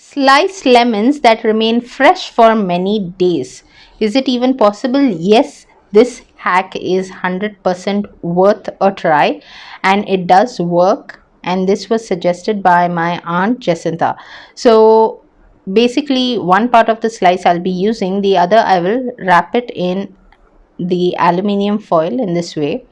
Sliced lemons that remain fresh for many days. Is it even possible? Yes, this hack is 100% worth a try and it does work. And this was suggested by my aunt Jacinta. So basically, one part of the slice I'll be using, the other I will wrap it in the aluminium foil in this way.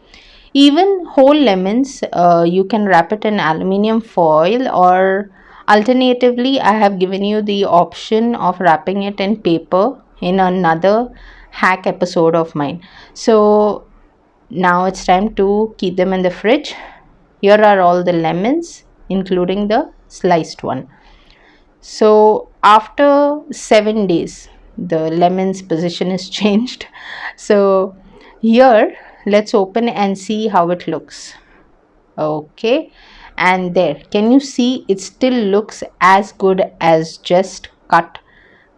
Even whole lemons, you can wrap it in aluminium foil, or alternatively, I have given you the option of wrapping it in paper in another hack episode of mine. So now it's time to keep them in the fridge. Here are all the lemons, including the sliced one. So after 7 days, the lemon's position is changed. So here, let's open and see how it looks. Okay, and there, can you see it still looks as good as just cut?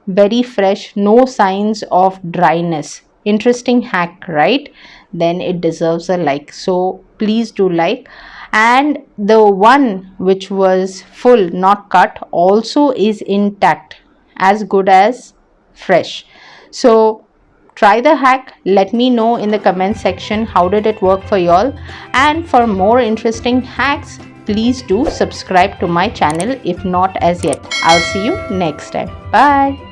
Very fresh, no signs of dryness. Interesting hack, right? Then it deserves a like, so please do like. And the one which was full, not cut, also is intact, as good as fresh. So try the hack, let me know in the comment section how did it work for y'all. And for more interesting hacks, please do subscribe to my channel if not as yet. I'll see you next time. Bye.